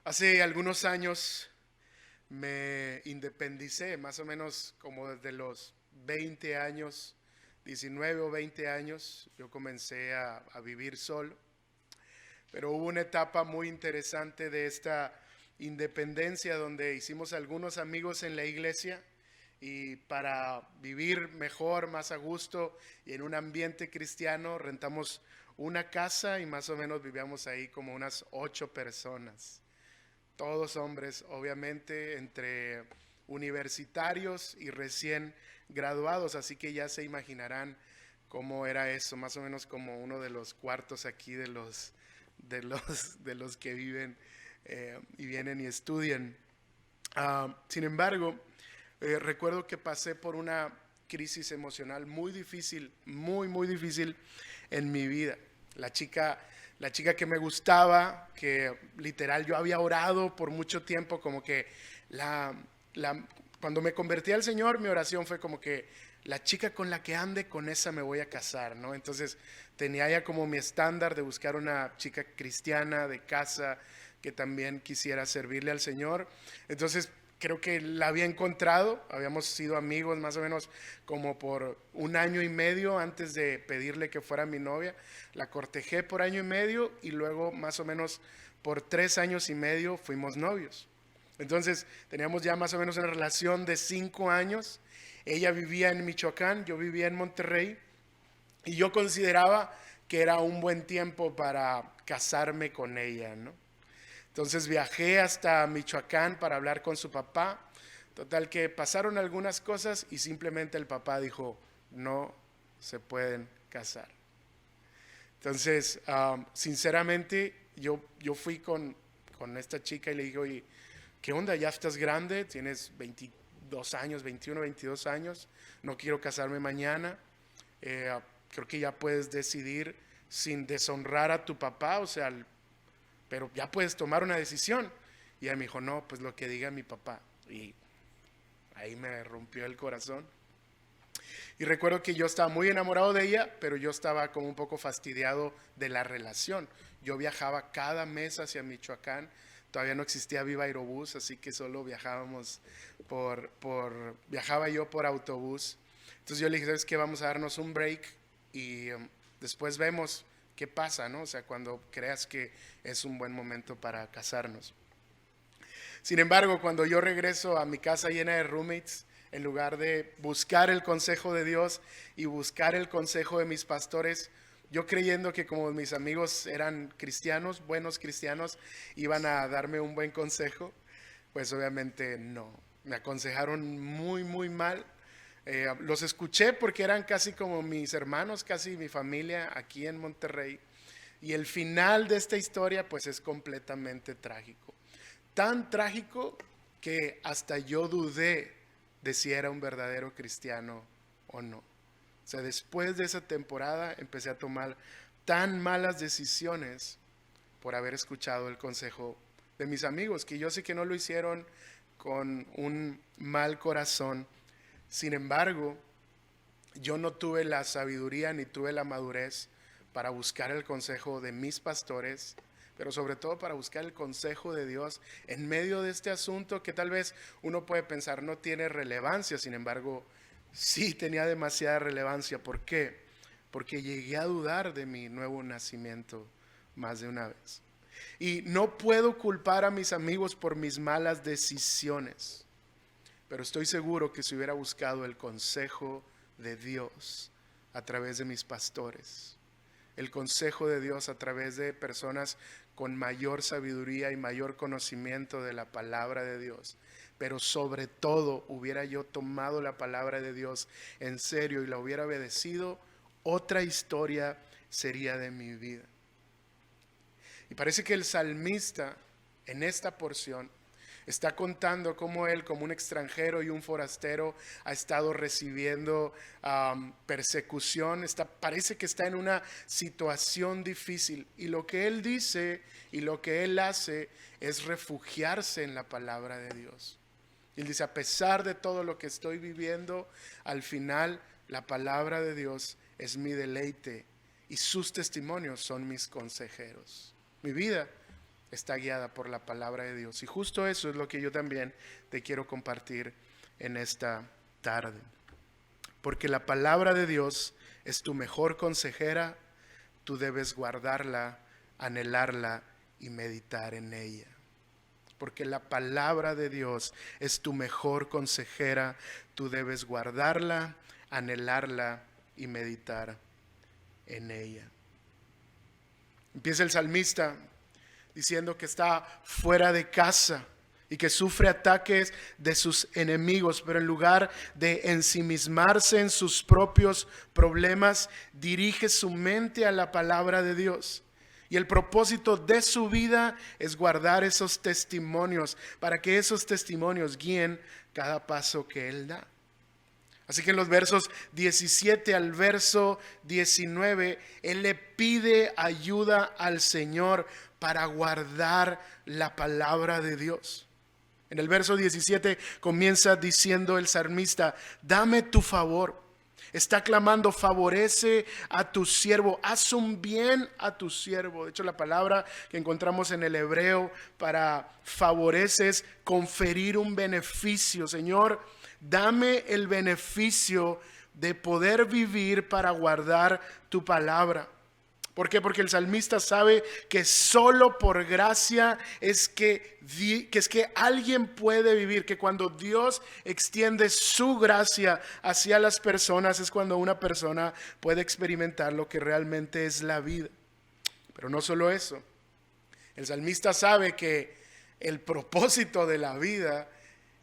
Hace algunos años me independicé, más o menos como desde los 20 años, 19 o 20 años, yo comencé a vivir solo. Pero hubo una etapa muy interesante de esta independencia donde hicimos algunos amigos en la iglesia y para vivir mejor, más a gusto y en un ambiente cristiano rentamos una casa y más o menos vivíamos ahí como unas 8 personas. Todos hombres, obviamente, entre universitarios y recién graduados, así que ya se imaginarán cómo era eso, más o menos como uno de los cuartos aquí de los que viven y vienen y estudian. Sin embargo, recuerdo que pasé por una crisis emocional muy difícil, muy difícil en mi vida. La chica, la chica que me gustaba, que literal yo había orado por mucho tiempo, como que la, cuando me convertí al Señor, mi oración fue como que la chica con la que ande, con esa me voy a casar, ¿no? Entonces tenía ya como mi estándar de buscar una chica cristiana de casa que también quisiera servirle al Señor. Entonces creo que la había encontrado, habíamos sido amigos más o menos como por un año y medio antes de pedirle que fuera mi novia. La cortejé por año y medio y luego más o menos por 3 años y medio fuimos novios. Entonces teníamos ya más o menos una relación de 5 años. Ella vivía en Michoacán, yo vivía en Monterrey y yo consideraba que era un buen tiempo para casarme con ella, ¿no? Entonces viajé hasta Michoacán para hablar con su papá. Total que pasaron algunas cosas y simplemente el papá dijo, no se pueden casar. Entonces, sinceramente, yo fui con esta chica y le dije, oye, ¿qué onda? Ya estás grande, tienes 22 años, 21, 22 años, no quiero casarme mañana. Creo que ya puedes decidir sin deshonrar a tu papá, o sea, pero ya puedes tomar una decisión. Y ella me dijo, no, pues lo que diga mi papá. Y ahí me rompió el corazón. Y recuerdo que yo estaba muy enamorado de ella, pero yo estaba como un poco fastidiado de la relación. Yo viajaba cada mes hacia Michoacán, todavía no existía Viva Aerobús, así que solo viajábamos viajaba yo por autobús. Entonces yo le dije, ¿sabes qué? Vamos a darnos un break y después vemos qué pasa, ¿no? O sea, cuando creas que es un buen momento para casarnos. Sin embargo, cuando yo regreso a mi casa llena de roommates, en lugar de buscar el consejo de Dios y buscar el consejo de mis pastores, yo creyendo que como mis amigos eran cristianos, buenos cristianos, iban a darme un buen consejo, pues obviamente no. Me aconsejaron muy mal. Los escuché porque eran casi como mis hermanos, casi mi familia aquí en Monterrey. Y el final de esta historia pues es completamente trágico. Tan trágico que hasta yo dudé de si era un verdadero cristiano o no. O sea, después de esa temporada empecé a tomar tan malas decisiones por haber escuchado el consejo de mis amigos, que yo sé que no lo hicieron con un mal corazón. Sin embargo, yo no tuve la sabiduría ni tuve la madurez para buscar el consejo de mis pastores, pero sobre todo para buscar el consejo de Dios en medio de este asunto que tal vez uno puede pensar no tiene relevancia, sin embargo, sí tenía demasiada relevancia. ¿Por qué? Porque llegué a dudar de mi nuevo nacimiento más de una vez. Y no puedo culpar a mis amigos por mis malas decisiones, pero estoy seguro que si hubiera buscado el consejo de Dios a través de mis pastores, el consejo de Dios a través de personas con mayor sabiduría y mayor conocimiento de la palabra de Dios, pero sobre todo hubiera yo tomado la palabra de Dios en serio y la hubiera obedecido, otra historia sería de mi vida. Y parece que el salmista en esta porción está contando cómo él, como un extranjero y un forastero, ha estado recibiendo persecución. Parece que está en una situación difícil. Y lo que él dice y lo que él hace es refugiarse en la palabra de Dios. Y él dice, a pesar de todo lo que estoy viviendo, al final la palabra de Dios es mi deleite y sus testimonios son mis consejeros. Mi vida está guiada por la palabra de Dios. Y justo eso es lo que yo también te quiero compartir en esta tarde. Porque la palabra de Dios es tu mejor consejera, tú debes guardarla, anhelarla y meditar en ella. Porque la palabra de Dios es tu mejor consejera, tú debes guardarla, anhelarla y meditar en ella. Empieza el salmista diciendo que está fuera de casa y que sufre ataques de sus enemigos, pero en lugar de ensimismarse en sus propios problemas, dirige su mente a la palabra de Dios. Y el propósito de su vida es guardar esos testimonios, para que esos testimonios guíen cada paso que él da. Así que en los versos 17 al verso 19, él le pide ayuda al Señor para guardar la palabra de Dios. En el verso 17 comienza diciendo el salmista: dame tu favor. Está clamando: favorece a tu siervo, haz un bien a tu siervo. De hecho, la palabra que encontramos en el hebreo para favorece es conferir un beneficio. Señor, dame el beneficio de poder vivir para guardar tu palabra. ¿Por qué? Porque el salmista sabe que solo por gracia es que alguien puede vivir, que cuando Dios extiende su gracia hacia las personas es cuando una persona puede experimentar lo que realmente es la vida. Pero no solo eso, el salmista sabe que el propósito de la vida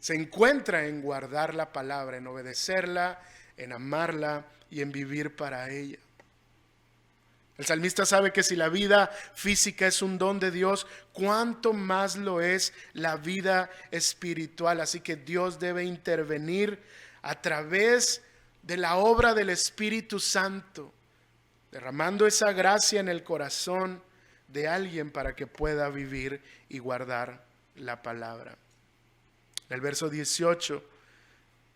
se encuentra en guardar la palabra, en obedecerla, en amarla y en vivir para ella. El salmista sabe que si la vida física es un don de Dios, cuánto más lo es la vida espiritual. Así que Dios debe intervenir a través de la obra del Espíritu Santo, derramando esa gracia en el corazón de alguien para que pueda vivir y guardar la palabra. El verso 18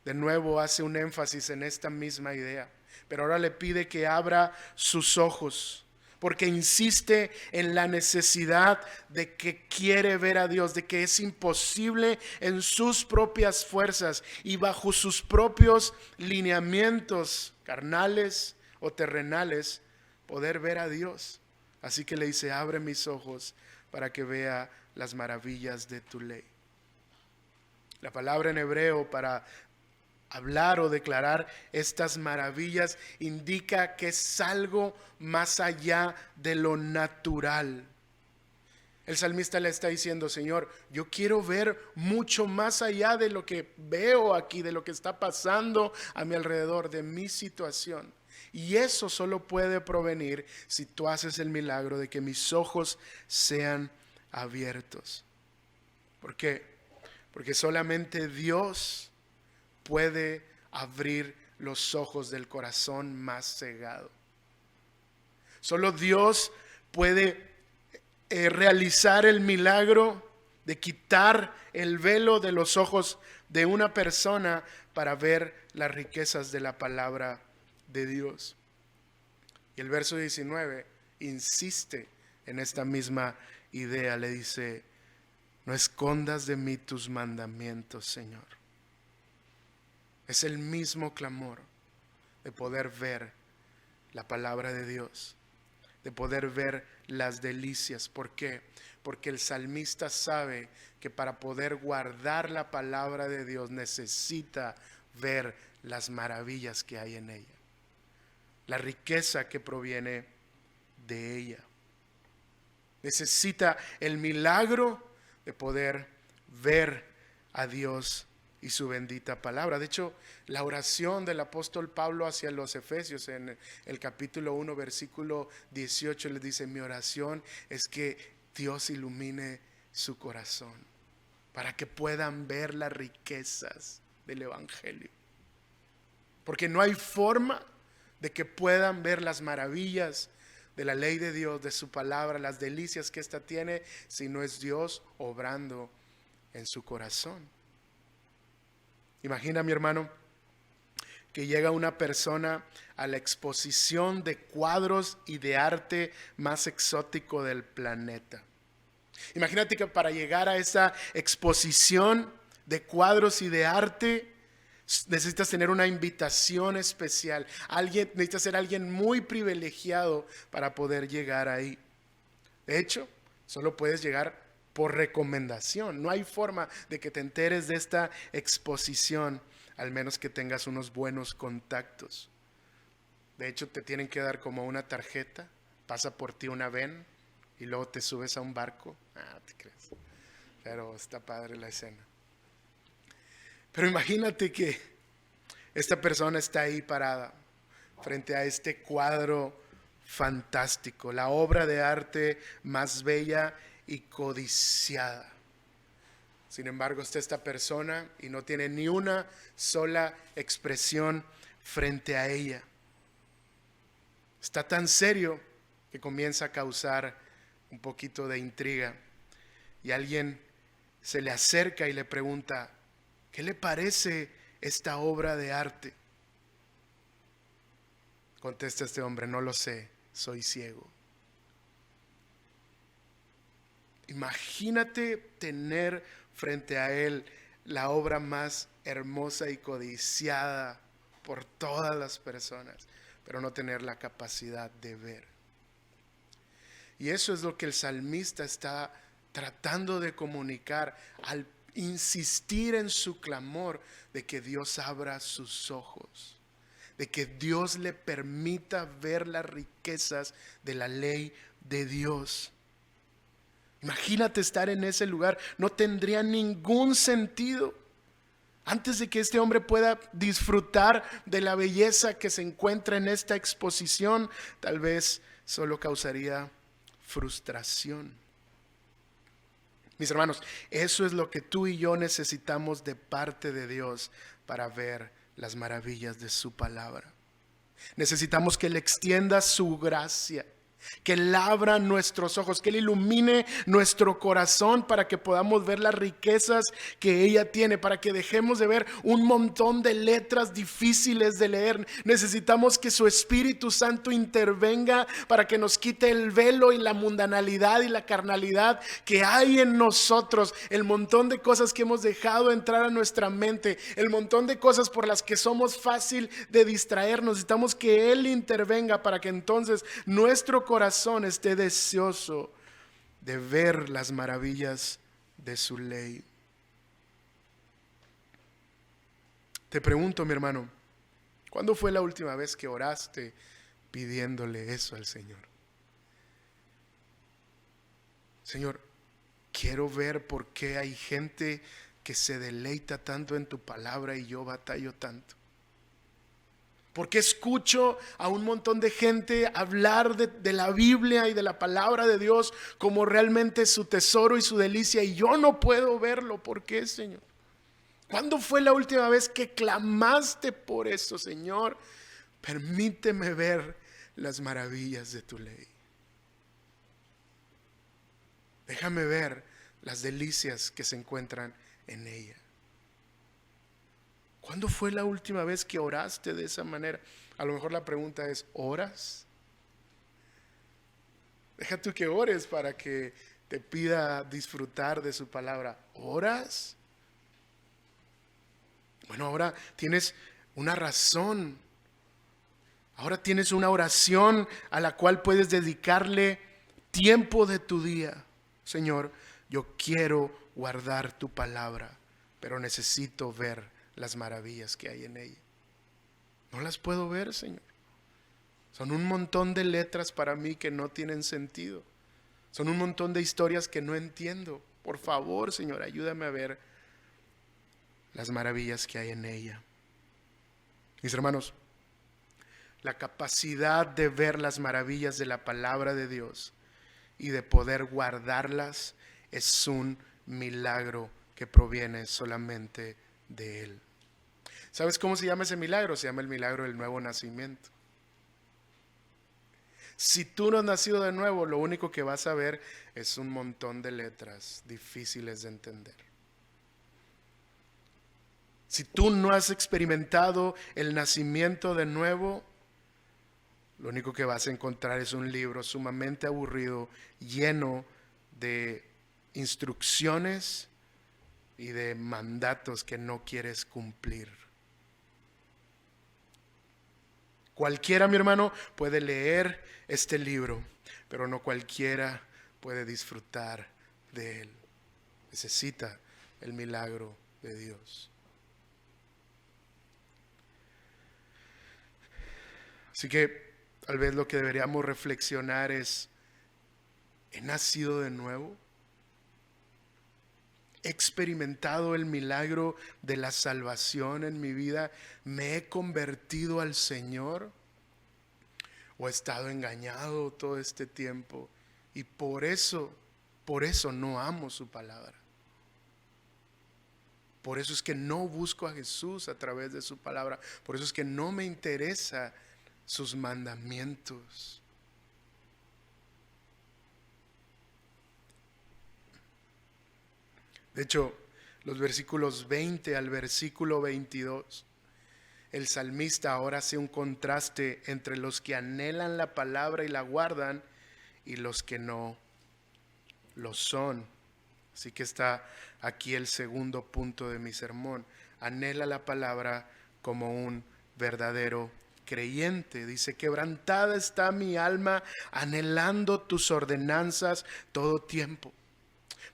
de nuevo hace un énfasis en esta misma idea. Pero ahora le pide que abra sus ojos, porque insiste en la necesidad de que quiere ver a Dios, de que es imposible en sus propias fuerzas y bajo sus propios lineamientos carnales o terrenales poder ver a Dios. Así que le dice: abre mis ojos para que vea las maravillas de tu ley. La palabra en hebreo para hablar o declarar estas maravillas indica que es algo más allá de lo natural. El salmista le está diciendo: Señor, yo quiero ver mucho más allá de lo que veo aquí, de lo que está pasando a mi alrededor, de mi situación. Y eso solo puede provenir si tú haces el milagro de que mis ojos sean abiertos. ¿Por qué? Porque solamente Dios puede abrir los ojos del corazón más cegado. Solo Dios puede realizar el milagro de quitar el velo de los ojos de una persona para ver las riquezas de la palabra de Dios. Y el verso 19 insiste en esta misma idea. Le dice: no escondas de mí tus mandamientos, Señor. Es el mismo clamor de poder ver la palabra de Dios, de poder ver las delicias. ¿Por qué? Porque el salmista sabe que para poder guardar la palabra de Dios necesita ver las maravillas que hay en ella, la riqueza que proviene de ella. Necesita el milagro de poder ver a Dios y su bendita palabra. De hecho, la oración del apóstol Pablo hacia los Efesios en el capítulo 1, versículo 18, les dice: mi oración es que Dios ilumine su corazón para que puedan ver las riquezas del evangelio. Porque no hay forma de que puedan ver las maravillas de la ley de Dios, de su palabra, las delicias que ésta tiene, si no es Dios obrando en su corazón. Imagina, mi hermano, que llega una persona a la exposición de cuadros y de arte más exótico del planeta. Imagínate que para llegar a esa exposición de cuadros y de arte, necesitas tener una invitación especial. Necesitas ser alguien muy privilegiado para poder llegar ahí. De hecho, solo puedes llegar por recomendación. No hay forma de que te enteres de esta exposición, al menos que tengas unos buenos contactos. De hecho, te tienen que dar como una tarjeta, pasa por ti una ven y luego te subes a un barco. Te crees. Pero está padre la escena. Pero imagínate que esta persona está ahí parada frente a este cuadro fantástico, la obra de arte más bella y codiciada. Sin embargo, está esta persona y no tiene ni una sola expresión frente a ella. Está tan serio que comienza a causar un poquito de intriga. Y alguien se le acerca y le pregunta: ¿qué le parece esta obra de arte? Contesta este hombre: no lo sé, soy ciego. Imagínate tener frente a él la obra más hermosa y codiciada por todas las personas, pero no tener la capacidad de ver. Y eso es lo que el salmista está tratando de comunicar al insistir en su clamor de que Dios abra sus ojos, de que Dios le permita ver las riquezas de la ley de Dios. Imagínate estar en ese lugar, no tendría ningún sentido. Antes de que este hombre pueda disfrutar de la belleza que se encuentra en esta exposición, tal vez solo causaría frustración. Mis hermanos, eso es lo que tú y yo necesitamos de parte de Dios para ver las maravillas de su palabra. Necesitamos que Él extienda su gracia, que Él abra nuestros ojos, que Él ilumine nuestro corazón para que podamos ver las riquezas que ella tiene, para que dejemos de ver un montón de letras difíciles de leer. Necesitamos que su Espíritu Santo intervenga para que nos quite el velo y la mundanalidad y la carnalidad que hay en nosotros, el montón de cosas que hemos dejado entrar a nuestra mente, el montón de cosas por las que somos fácil de distraernos. Necesitamos que Él intervenga para que entonces nuestro corazón esté deseoso de ver las maravillas de su ley. Te pregunto, mi hermano, ¿cuándo fue la última vez que oraste pidiéndole eso al Señor? Señor, quiero ver por qué hay gente que se deleita tanto en tu palabra y yo batallo tanto. Porque escucho a un montón de gente hablar de la Biblia y de la palabra de Dios como realmente su tesoro y su delicia, y yo no puedo verlo. ¿Por qué, Señor? ¿Cuándo fue la última vez que clamaste por eso, Señor? Permíteme ver las maravillas de tu ley. Déjame ver las delicias que se encuentran en ella. ¿Cuándo fue la última vez que oraste de esa manera? A lo mejor la pregunta es: ¿oras? Deja tú que ores para que te pida disfrutar de su palabra. ¿Oras? Bueno, ahora tienes una razón. Ahora tienes una oración a la cual puedes dedicarle tiempo de tu día. Señor, yo quiero guardar tu palabra, pero necesito ver las maravillas que hay en ella. No las puedo ver, Señor. Son un montón de letras para mí que no tienen sentido. Son un montón de historias que no entiendo. Por favor, Señor, ayúdame a ver las maravillas que hay en ella. Mis hermanos, la capacidad de ver las maravillas de la palabra de Dios y de poder guardarlas es un milagro que proviene solamente de Él. ¿Sabes cómo se llama ese milagro? Se llama el milagro del nuevo nacimiento. Si tú no has nacido de nuevo, lo único que vas a ver es un montón de letras difíciles de entender. Si tú no has experimentado el nacimiento de nuevo, lo único que vas a encontrar es un libro sumamente aburrido, lleno de instrucciones y de mandatos que no quieres cumplir. Cualquiera, mi hermano, puede leer este libro, pero no cualquiera puede disfrutar de él. Necesita el milagro de Dios. Así que tal vez lo que deberíamos reflexionar es: ¿he nacido de nuevo? ¿He experimentado el milagro de la salvación en mi vida? ¿Me he convertido al Señor? ¿O he estado engañado todo este tiempo? Y por eso no amo su palabra. Por eso es que no busco a Jesús a través de su palabra. Por eso es que no me interesa sus mandamientos. De hecho, los versículos 20 al versículo 22, el salmista ahora hace un contraste entre los que anhelan la palabra y la guardan y los que no lo son. Así que está aquí el segundo punto de mi sermón. Anhela la palabra como un verdadero creyente. Dice: quebrantada está mi alma, anhelando tus ordenanzas todo tiempo.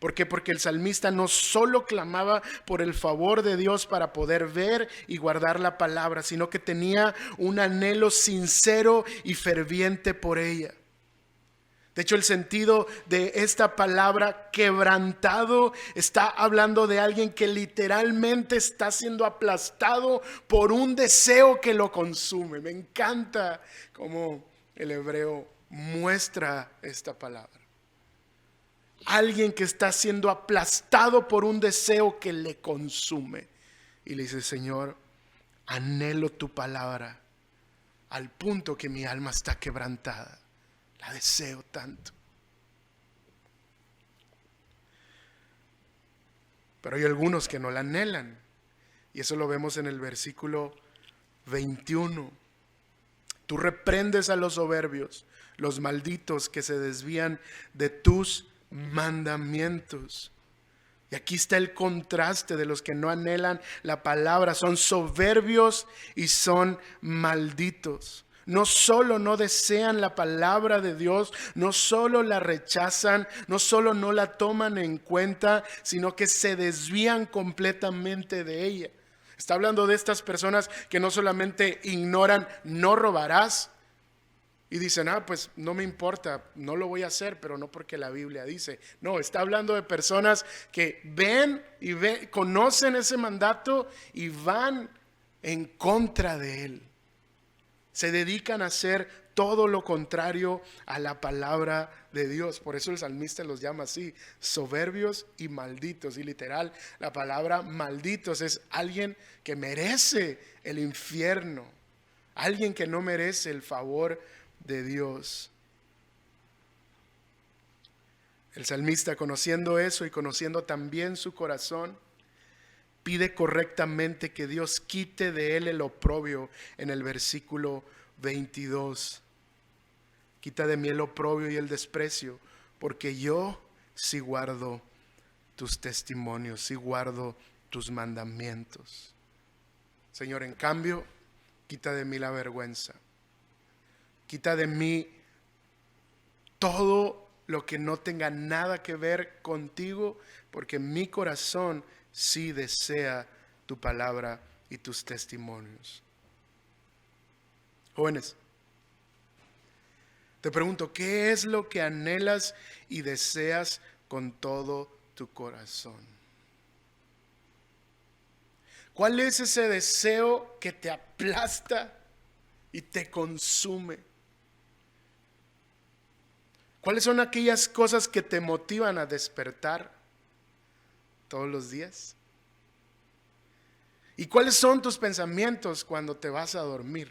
¿Por qué? Porque el salmista no solo clamaba por el favor de Dios para poder ver y guardar la palabra, sino que tenía un anhelo sincero y ferviente por ella. De hecho, el sentido de esta palabra quebrantado está hablando de alguien que literalmente está siendo aplastado por un deseo que lo consume. Me encanta cómo el hebreo muestra esta palabra. Alguien que está siendo aplastado por un deseo que le consume. Y le dice: Señor, anhelo tu palabra al punto que mi alma está quebrantada. La deseo tanto. Pero hay algunos que no la anhelan. Y eso lo vemos en el versículo 21. Tú reprendes a los soberbios, los malditos que se desvían de tus mandamientos. Y aquí está el contraste de los que no anhelan la palabra. Son soberbios y son malditos. No solo no desean la palabra de Dios, no solo la rechazan, no solo no la toman en cuenta, sino que se desvían completamente de ella. Está hablando de estas personas que no solamente ignoran no robarás y dicen: pues no me importa, no lo voy a hacer, pero no porque la Biblia dice. No, está hablando de personas que ven y conocen ese mandato y van en contra de él. Se dedican a hacer todo lo contrario a la palabra de Dios. Por eso el salmista los llama así: soberbios y malditos. Y literal, la palabra malditos es alguien que merece el infierno, alguien que no merece el favor de Dios. El salmista, conociendo eso y conociendo también su corazón, pide correctamente que Dios quite de él el oprobio en el versículo 22. Quita de mí el oprobio y el desprecio, porque yo sí guardo tus testimonios, sí guardo tus mandamientos. Señor, en cambio, quita de mí la vergüenza. Quita de mí todo lo que no tenga nada que ver contigo, porque mi corazón sí desea tu palabra y tus testimonios. Jóvenes, te pregunto: ¿qué es lo que anhelas y deseas con todo tu corazón? ¿Cuál es ese deseo que te aplasta y te consume? ¿Cuáles son aquellas cosas que te motivan a despertar todos los días? ¿Y cuáles son tus pensamientos cuando te vas a dormir?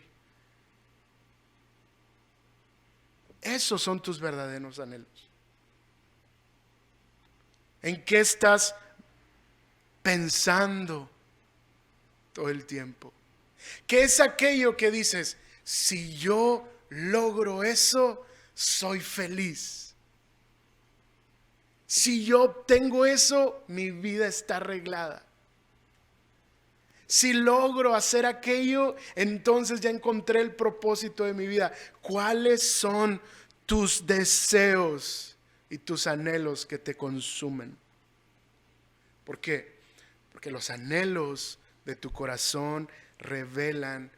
Esos son tus verdaderos anhelos. ¿En qué estás pensando todo el tiempo? ¿Qué es aquello que dices: si yo logro eso, soy feliz? Si yo tengo eso, mi vida está arreglada. Si logro hacer aquello, entonces ya encontré el propósito de mi vida. ¿Cuáles son tus deseos y tus anhelos que te consumen? ¿Por qué? Porque los anhelos de tu corazón revelan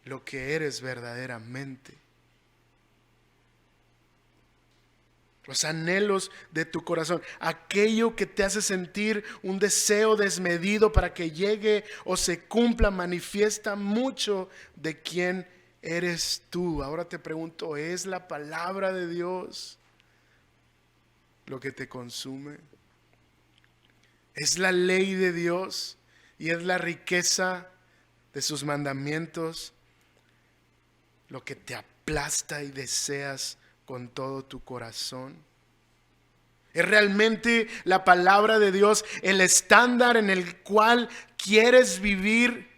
lo que eres verdaderamente. Los anhelos de tu corazón, aquello que te hace sentir un deseo desmedido para que llegue o se cumpla, manifiesta mucho de quién eres tú. Ahora te pregunto, ¿es la palabra de Dios lo que te consume? ¿Es la ley de Dios y es la riqueza de sus mandamientos lo que te aplasta y deseas con todo tu corazón? ¿Es realmente la palabra de Dios el estándar en el cual quieres vivir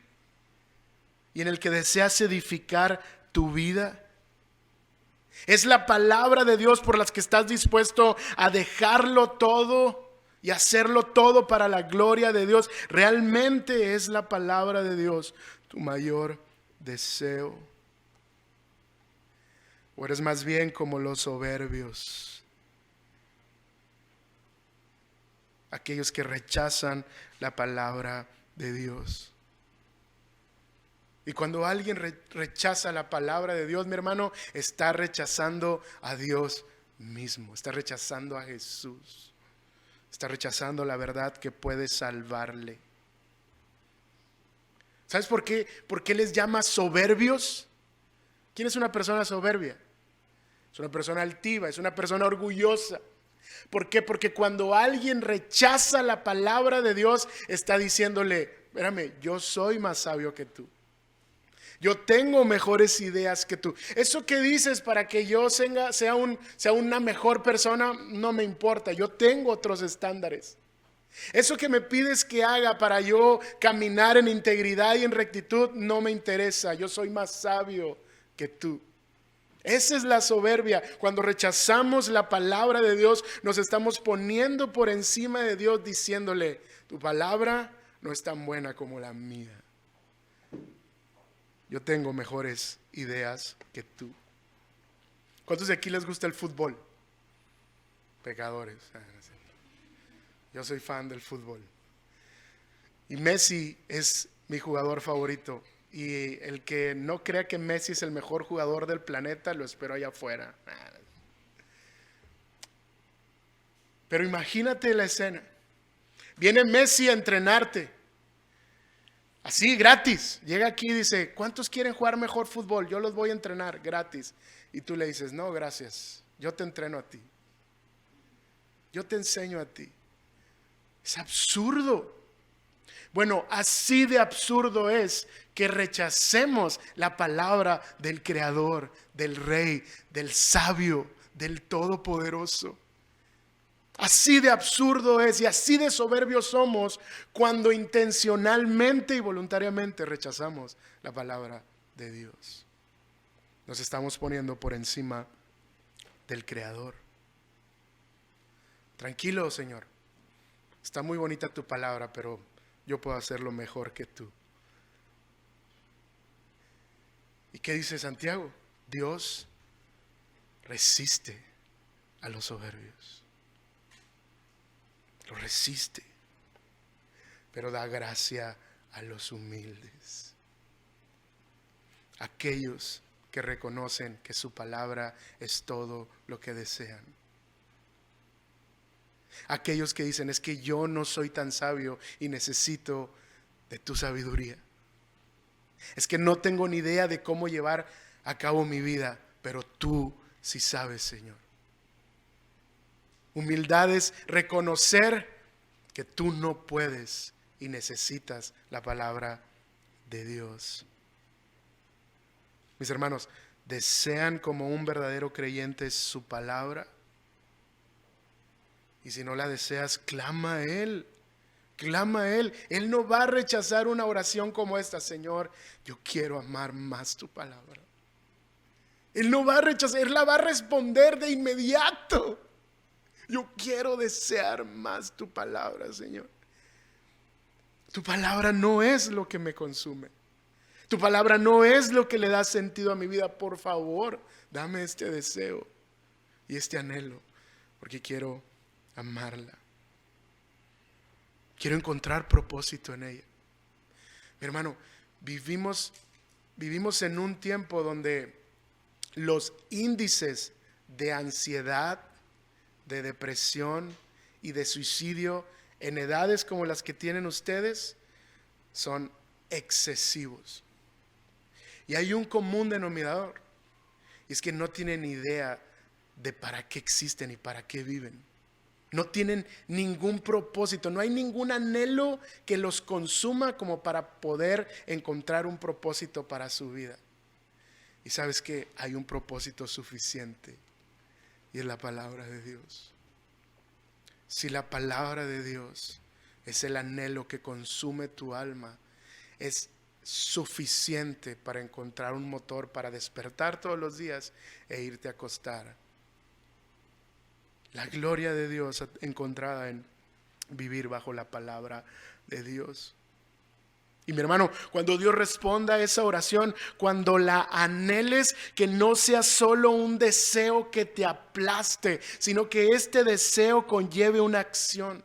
y en el que deseas edificar tu vida? ¿Es la palabra de Dios por la que estás dispuesto a dejarlo todo y hacerlo todo para la gloria de Dios? ¿Realmente es la palabra de Dios tu mayor deseo? ¿O eres más bien como los soberbios? Aquellos que rechazan la palabra de Dios. Y cuando alguien rechaza la palabra de Dios, mi hermano, está rechazando a Dios mismo. Está rechazando a Jesús. Está rechazando la verdad que puede salvarle. ¿Sabes por qué? ¿Por qué les llama soberbios? ¿Quién es una persona soberbia? Es una persona altiva, es una persona orgullosa. ¿Por qué? Porque cuando alguien rechaza la palabra de Dios, está diciéndole, espérame, yo soy más sabio que tú. Yo tengo mejores ideas que tú. Eso que dices para que yo sea una mejor persona, no me importa. Yo tengo otros estándares. Eso que me pides que haga para yo caminar en integridad y en rectitud, no me interesa. Yo soy más sabio que tú. Esa es la soberbia. Cuando rechazamos la palabra de Dios, nos estamos poniendo por encima de Dios diciéndole, tu palabra no es tan buena como la mía. Yo tengo mejores ideas que tú. ¿Cuántos de aquí les gusta el fútbol? Pecadores. Yo soy fan del fútbol. Y Messi es mi jugador favorito. Y el que no crea que Messi es el mejor jugador del planeta, lo espero allá afuera. Pero imagínate la escena. Viene Messi a entrenarte. Así, gratis. Llega aquí y dice, ¿cuántos quieren jugar mejor fútbol? Yo los voy a entrenar gratis. Y tú le dices, no, gracias. Yo te entreno a ti. Yo te enseño a ti. Es absurdo. Bueno, así de absurdo es que rechacemos la palabra del Creador, del Rey, del Sabio, del Todopoderoso. Así de absurdo es y así de soberbios somos cuando intencionalmente y voluntariamente rechazamos la palabra de Dios. Nos estamos poniendo por encima del Creador. Tranquilo, Señor. Está muy bonita tu palabra, pero yo puedo hacerlo mejor que tú. ¿Y qué dice Santiago? Dios resiste a los soberbios. Lo resiste, pero da gracia a los humildes. Aquellos que reconocen que su palabra es todo lo que desean. Aquellos que dicen, es que yo no soy tan sabio y necesito de tu sabiduría. Es que no tengo ni idea de cómo llevar a cabo mi vida, pero tú sí sabes, Señor. Humildad es reconocer que tú no puedes y necesitas la palabra de Dios. Mis hermanos, ¿desean como un verdadero creyente su palabra? Y si no la deseas, clama a Él. Clama a Él. Él no va a rechazar una oración como esta. Señor, yo quiero amar más tu palabra. Él no va a rechazar, Él la va a responder de inmediato. Yo quiero desear más tu palabra, Señor. Tu palabra no es lo que me consume. Tu palabra no es lo que le da sentido a mi vida. Por favor, dame este deseo y este anhelo, porque quiero amarla. Quiero encontrar propósito en ella. Mi hermano, vivimos en un tiempo donde los índices de ansiedad, de depresión y de suicidio en edades como las que tienen ustedes son excesivos. Y hay un común denominador, y es que no tienen idea de para qué existen y para qué viven. No tienen ningún propósito, no hay ningún anhelo que los consuma como para poder encontrar un propósito para su vida. Y sabes que hay un propósito suficiente, y es la palabra de Dios. Si la palabra de Dios es el anhelo que consume tu alma, es suficiente para encontrar un motor para despertar todos los días e irte a acostar. La gloria de Dios encontrada en vivir bajo la palabra de Dios. Y mi hermano, cuando Dios responda a esa oración, cuando la anheles, que no sea solo un deseo que te aplaste, sino que este deseo conlleve una acción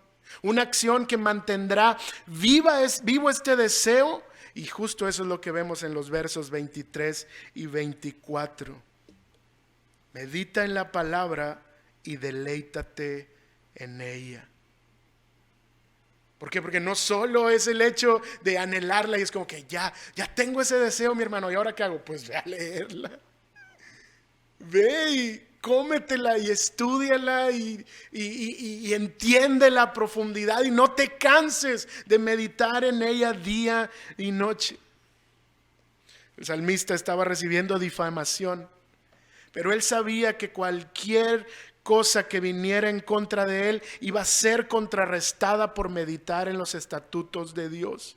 que mantendrá vivo este deseo. Y justo eso es lo que vemos en los versos 23 y 24. Medita en la palabra y deleítate en ella. ¿Por qué? Porque no solo es el hecho de anhelarla y es como que ya tengo ese deseo, mi hermano, ¿y ahora qué hago? Pues ve a leerla. Ve y cómetela y estúdiala y entiende la profundidad y no te canses de meditar en ella día y noche. El salmista estaba recibiendo difamación, pero él sabía que cualquier cosa que viniera en contra de él iba a ser contrarrestada por meditar en los estatutos de Dios.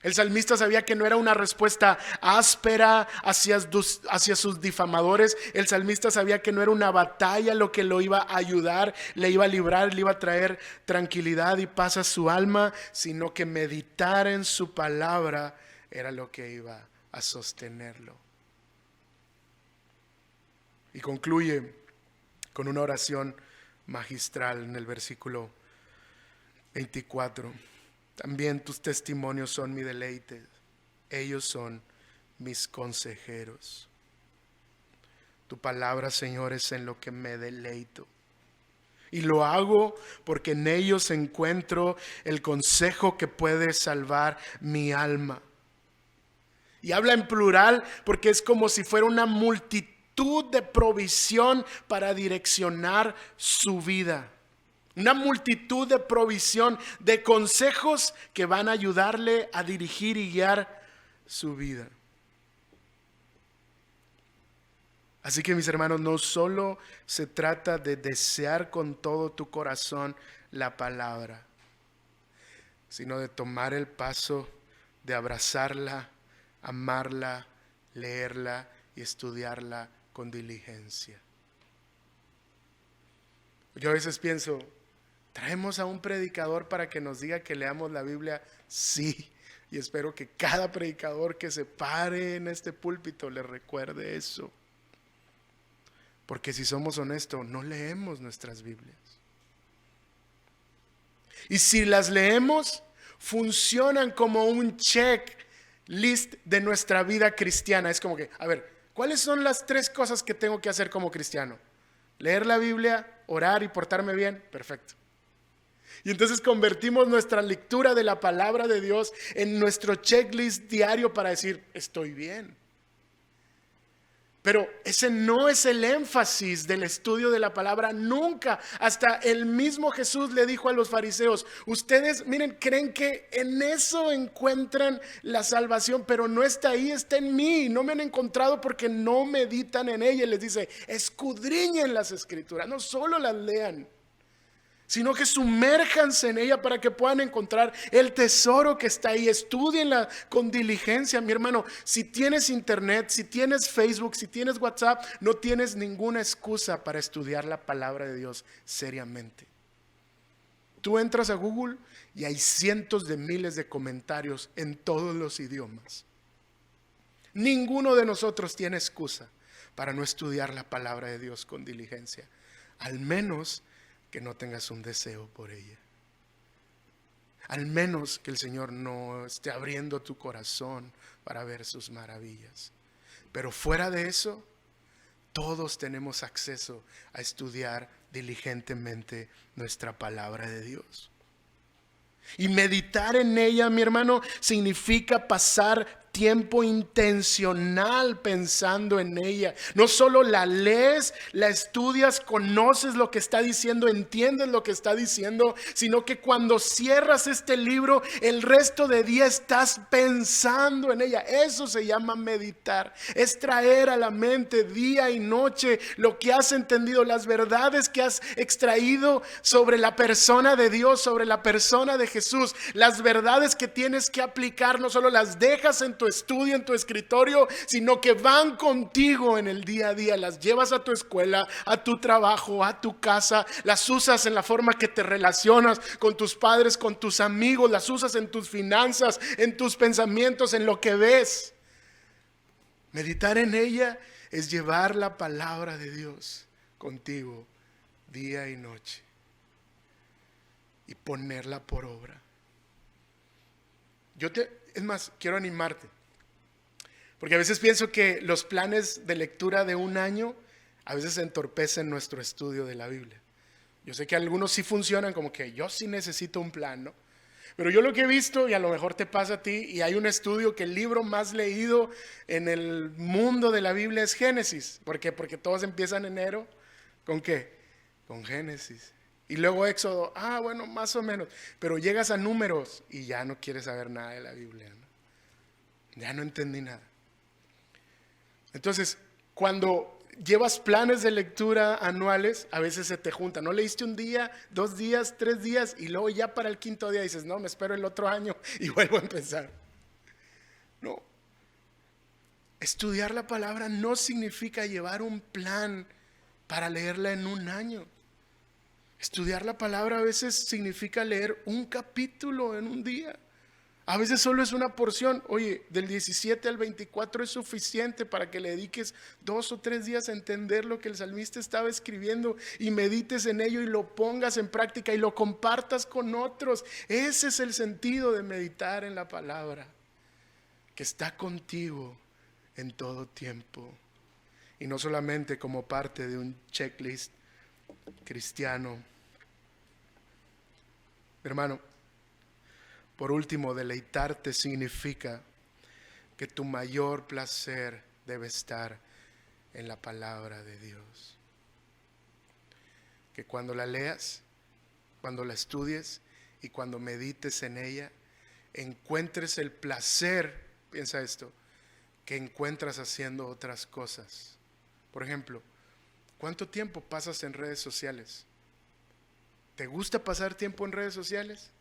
El salmista sabía que no era una respuesta áspera hacia sus difamadores. El salmista sabía que no era una batalla lo que lo iba a ayudar, le iba a librar, le iba a traer tranquilidad y paz a su alma, sino que meditar en su palabra era lo que iba a sostenerlo. Y concluye con una oración magistral en el versículo 24. También tus testimonios son mi deleite, ellos son mis consejeros. Tu palabra, Señor, es en lo que me deleito. Y lo hago porque en ellos encuentro el consejo que puede salvar mi alma. Y habla en plural porque es como si fuera una multitud de provisión para direccionar su vida. Una multitud de provisión, de consejos que van a ayudarle a dirigir y guiar su vida. Así que mis hermanos, no solo se trata de desear con todo tu corazón la palabra, sino de tomar el paso de abrazarla, amarla, leerla y estudiarla con diligencia. Yo a veces pienso, ¿traemos a un predicador para que nos diga que leamos la Biblia? Sí, y espero que cada predicador que se pare en este púlpito le recuerde eso. Porque si somos honestos, no leemos nuestras Biblias. Y si las leemos, funcionan como un checklist de nuestra vida cristiana. Es como que, a ver, ¿cuáles son las 3 cosas que tengo que hacer como cristiano? Leer la Biblia, orar y portarme bien. Perfecto. Y entonces convertimos nuestra lectura de la palabra de Dios en nuestro checklist diario para decir, estoy bien. Pero ese no es el énfasis del estudio de la palabra nunca. Hasta el mismo Jesús le dijo a los fariseos, ustedes miren, creen que en eso encuentran la salvación, pero no está ahí, está en mí. No me han encontrado porque no meditan en ella. Y les dice, escudriñen las escrituras, no solo las lean, sino que sumérjanse en ella para que puedan encontrar el tesoro que está ahí. Estudienla con diligencia, mi hermano. Si tienes internet, si tienes Facebook, si tienes WhatsApp, no tienes ninguna excusa para estudiar la palabra de Dios seriamente. Tú entras a Google y hay cientos de miles de comentarios en todos los idiomas. Ninguno de nosotros tiene excusa para no estudiar la palabra de Dios con diligencia, al menos que no tengas un deseo por ella. Al menos que el Señor no esté abriendo tu corazón para ver sus maravillas. Pero fuera de eso, todos tenemos acceso a estudiar diligentemente nuestra palabra de Dios. Y meditar en ella, mi hermano, significa pasar tiempo intencional pensando en ella. No solo la lees, la estudias, conoces lo que está diciendo, entiendes lo que está diciendo, sino que cuando cierras este libro, el resto de día estás pensando en ella. Eso se llama meditar. Es traer a la mente día y noche lo que has entendido, las verdades que has extraído sobre la persona de Dios, sobre la persona de Jesús, las verdades que tienes que aplicar. No solo las dejas en tu estudio, en tu escritorio, sino que van contigo en el día a día. Las llevas a tu escuela, a tu trabajo, a tu casa. Las usas en la forma que te relacionas con tus padres, con tus amigos. Las usas en tus finanzas, en tus pensamientos, en lo que ves. Meditar en ella es llevar la palabra de Dios contigo día y noche y ponerla por obra. Es más, quiero animarte, porque a veces pienso que los planes de lectura de un año a veces entorpecen nuestro estudio de la Biblia. Yo sé que algunos sí funcionan como que yo sí necesito un plan, ¿no? Pero yo lo que he visto, y a lo mejor te pasa a ti, y hay un estudio que el libro más leído en el mundo de la Biblia es Génesis. ¿Por qué? Porque todos empiezan en enero, ¿con qué? Con Génesis. Y luego Éxodo, bueno, más o menos. Pero llegas a Números y ya no quieres saber nada de la Biblia, ¿no? Ya no entendí nada. Entonces, cuando llevas planes de lectura anuales, a veces se te junta. No leíste un día, 2 días, 3 días, y luego ya para el 5.º día dices, no, me espero el otro año y vuelvo a empezar. No. Estudiar la palabra no significa llevar un plan para leerla en un año. Estudiar la palabra a veces significa leer un capítulo en un día. A veces solo es una porción. Oye, del 17 al 24 es suficiente para que le dediques 2 o 3 días a entender lo que el salmista estaba escribiendo y medites en ello y lo pongas en práctica y lo compartas con otros. Ese es el sentido de meditar en la palabra, que está contigo en todo tiempo y no solamente como parte de un checklist cristiano. Hermano, por último, deleitarte significa que tu mayor placer debe estar en la palabra de Dios. Que cuando la leas, cuando la estudies y cuando medites en ella, encuentres el placer, piensa esto, que encuentras haciendo otras cosas. Por ejemplo, ¿cuánto tiempo pasas en redes sociales? ¿Te gusta pasar tiempo en redes sociales?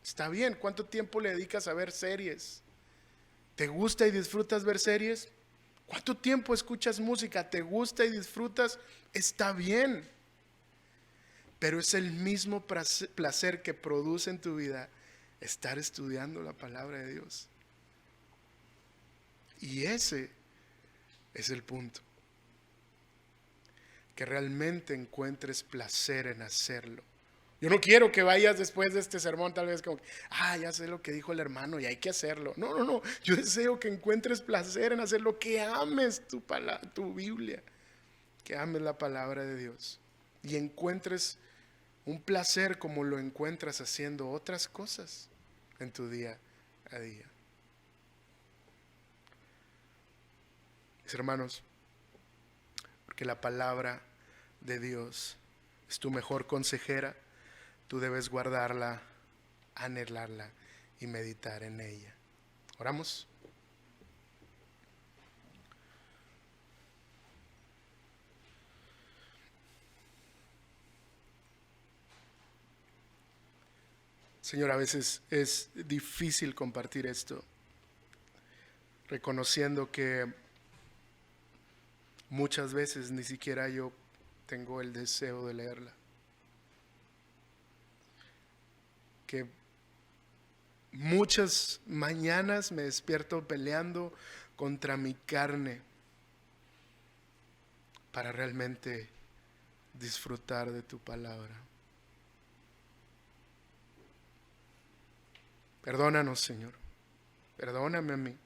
Está bien. ¿Cuánto tiempo le dedicas a ver series? ¿Te gusta y disfrutas ver series? ¿Cuánto tiempo escuchas música? ¿Te gusta y disfrutas? Está bien. Pero es el mismo placer que produce en tu vida estar estudiando la palabra de Dios. Y ese es el punto. Que realmente encuentres placer en hacerlo. Yo no quiero que vayas después de este sermón tal vez como, ya sé lo que dijo el hermano y hay que hacerlo. No. Yo deseo que encuentres placer en hacerlo, que ames tu Biblia, que ames la palabra de Dios y encuentres un placer como lo encuentras haciendo otras cosas en tu día a día. Mis hermanos, porque la palabra de Dios es tu mejor consejera, tú debes guardarla, anhelarla y meditar en ella. ¿Oramos? Señor, a veces es difícil compartir esto, reconociendo que muchas veces ni siquiera yo tengo el deseo de leerla. Que muchas mañanas me despierto peleando contra mi carne para realmente disfrutar de tu palabra. Perdónanos, Señor. Perdóname a mí.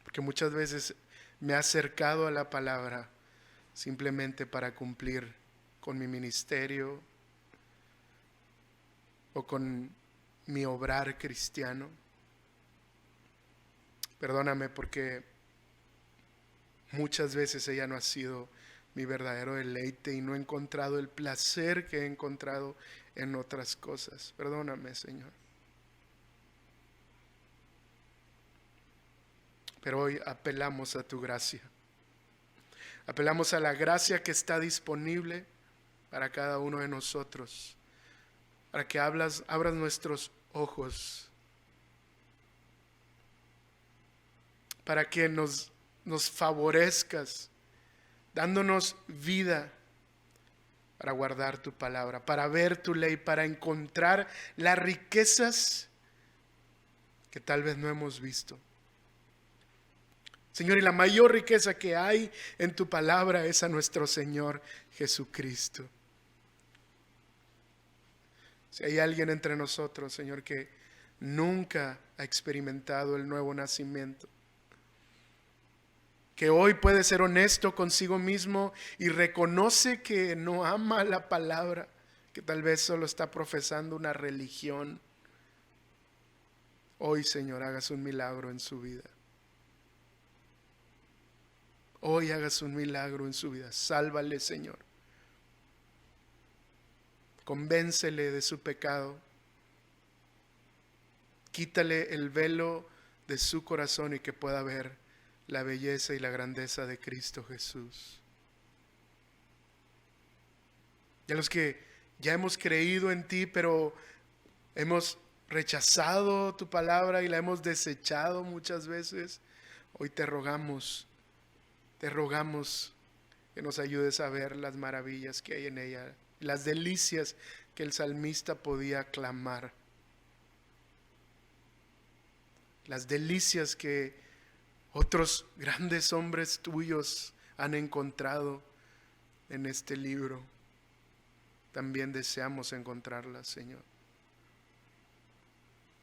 Porque muchas veces me he acercado a la palabra simplemente para cumplir con mi ministerio o con mi obrar cristiano. Perdóname porque muchas veces ella no ha sido mi verdadero deleite y no he encontrado el placer que he encontrado en otras cosas. Perdóname, Señor. Pero hoy apelamos a tu gracia. Apelamos a la gracia que está disponible para cada uno de nosotros, para que abras nuestros ojos, para que nos favorezcas, dándonos vida para guardar tu palabra, para ver tu ley, para encontrar las riquezas que tal vez no hemos visto. Señor, y la mayor riqueza que hay en tu palabra es a nuestro Señor Jesucristo. Si hay alguien entre nosotros, Señor, que nunca ha experimentado el nuevo nacimiento, que hoy puede ser honesto consigo mismo y reconoce que no ama la palabra, que tal vez solo está profesando una religión, hoy, Señor, hagas un milagro en su vida. Hoy hagas un milagro en su vida. Sálvale, Señor. Convéncele de su pecado. Quítale el velo de su corazón y que pueda ver la belleza y la grandeza de Cristo Jesús. Y a los que ya hemos creído en ti, pero hemos rechazado tu palabra y la hemos desechado muchas veces, hoy te rogamos que nos ayudes a ver las maravillas que hay en ella, las delicias que el salmista podía clamar, las delicias que otros grandes hombres tuyos han encontrado en este libro. También deseamos encontrarlas, Señor.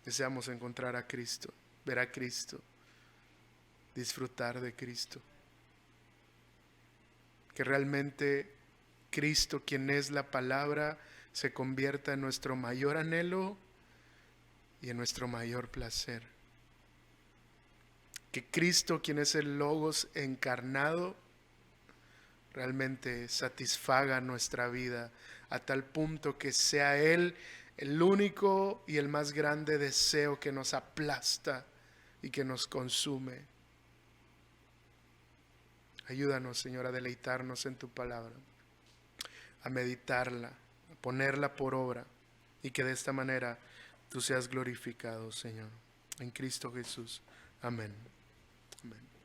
Deseamos encontrar a Cristo, ver a Cristo, disfrutar de Cristo. Que realmente Cristo, quien es la palabra, se convierta en nuestro mayor anhelo y en nuestro mayor placer. Que Cristo, quien es el Logos encarnado, realmente satisfaga nuestra vida a tal punto que sea Él el único y el más grande deseo que nos aplasta y que nos consume. Ayúdanos, Señor, a deleitarnos en tu palabra, a meditarla, a ponerla por obra y que de esta manera tú seas glorificado, Señor. En Cristo Jesús. Amén. Amén.